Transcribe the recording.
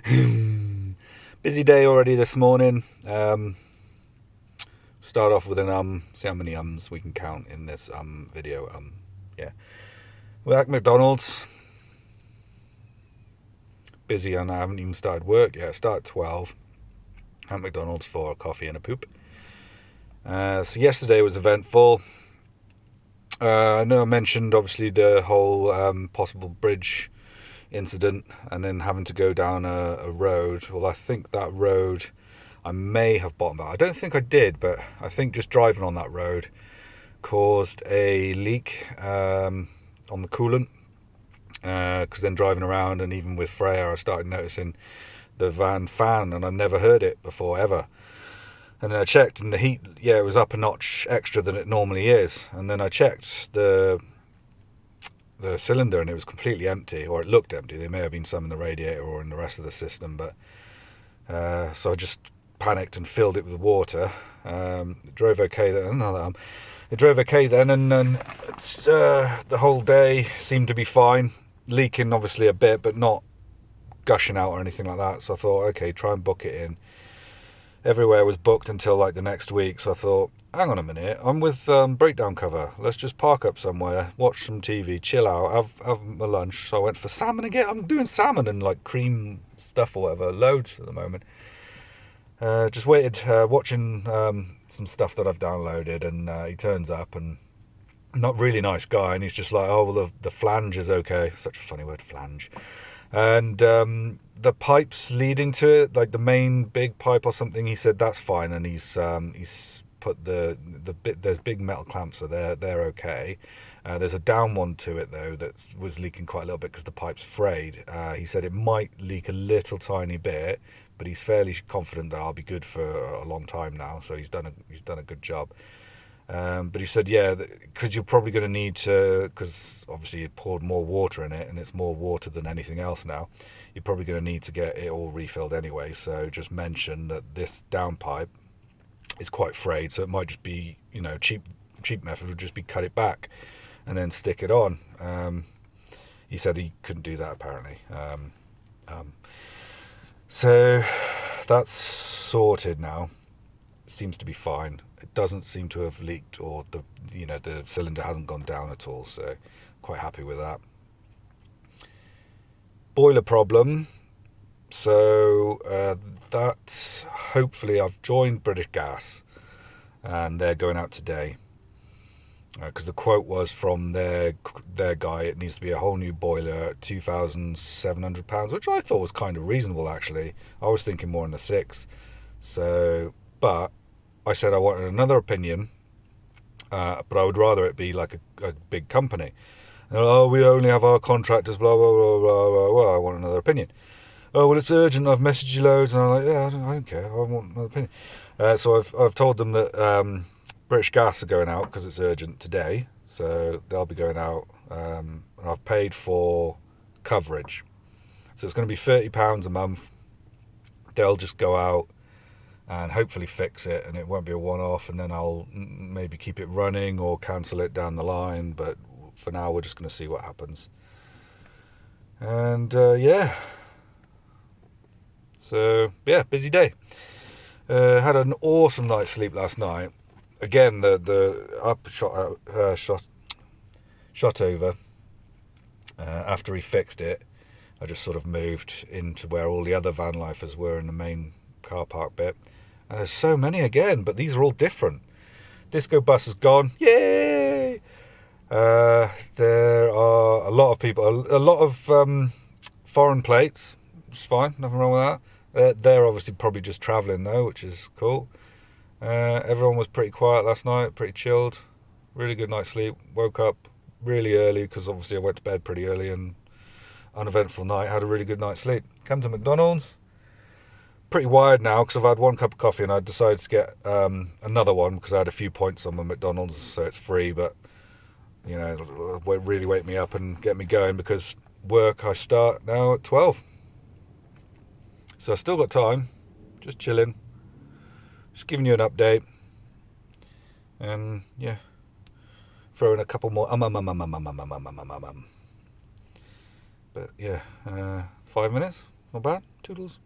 Busy day already this morning. Start off with an see how many ums we can count in this video. Yeah. We're at McDonald's. Busy, and I haven't even started work yet. Start at 12 at McDonald's for a coffee and a poop. So yesterday was eventful. I know I mentioned obviously the whole possible bridge incident and then having to go down a road. Well, I think that road I may have bottomed out. I don't think I did, but I think just driving on that road caused a leak on the coolant. Because then driving around, and even with Freya, I started noticing the van fan, and I never heard it before ever. And then I checked, and the heat, yeah, it was up a notch extra than it normally is. And then I checked the cylinder, and it was completely empty, or it looked empty. There may have been some in the radiator or in the rest of the system, but so I just panicked and filled it with water. It drove okay then. It drove okay then, and the whole day seemed to be fine. Leaking obviously a bit, but not gushing out or anything like that. So I thought, okay, try and book it in. Everywhere was booked until like the next week. So I thought, hang on a minute, I'm with breakdown cover. Let's just park up somewhere, watch some TV, chill out, have my lunch. So I went for salmon again. I'm doing salmon and like cream stuff or whatever, loads at the moment. Just waited, watching some stuff that I've downloaded, and he turns up, and not really nice guy, and he's just like, oh, well, the flange is okay. Such a funny word, flange. And the pipes leading to it, like the main big pipe or something, he said that's fine, and he's put the bit, there's big metal clamps, so they're okay. There's a down one to it though that was leaking quite a little bit because the pipe's frayed. He said it might leak a little tiny bit, but he's fairly confident that I'll be good for a long time now. So he's done a good job. But he said, yeah, because you're probably going to need to, because obviously you poured more water in it, and it's more water than anything else now. You're probably going to need to get it all refilled anyway. So just mention that this downpipe is quite frayed, so it might just be, cheap method would just be cut it back and then stick it on. He said he couldn't do that apparently. So that's sorted now. It seems to be fine. It doesn't seem to have leaked, or the cylinder hasn't gone down at all. So quite happy with that. Boiler problem. So that hopefully I've joined British Gas, and they're going out today. Because the quote was from their guy, it needs to be a whole new boiler at £2,700, which I thought was kind of reasonable actually. I was thinking more in the six. So, but I said I wanted another opinion, but I would rather it be like a big company. And oh, we only have our contractors, blah blah blah blah blah. Well, I want another opinion. Oh well, it's urgent. I've messaged you loads, and I'm like, yeah, I don't care. I want another opinion. So I've told them that British Gas are going out because it's urgent today, so they'll be going out, and I've paid for coverage, so it's going to be £30 a month. They'll just go out and hopefully fix it, and it won't be a one-off, and then I'll maybe keep it running or cancel it down the line, but for now we're just going to see what happens. And yeah, so yeah, busy day. Had an awesome night's sleep last night. Again, the up shot over after he fixed it. I just sort of moved into where all the other van lifers were in the main car park bit. And there's so many again, but these are all different. Disco bus is gone. Yay! There are a lot of people, a lot of foreign plates. It's fine, nothing wrong with that. They're obviously probably just travelling though, which is cool. Everyone was pretty quiet last night, pretty chilled. Really good night's sleep. Woke up really early because obviously I went to bed pretty early, and uneventful night. Had a really good night's sleep. Came to McDonald's. Pretty wired now because I've had one cup of coffee, and I decided to get another one because I had a few points on my McDonald's, so it's free, but it won't really wake me up and get me going because work I start now at 12. So I still got time, just chilling. Just giving you an update, and yeah, throw in a couple more but yeah, 5 minutes, Not bad. Toodles.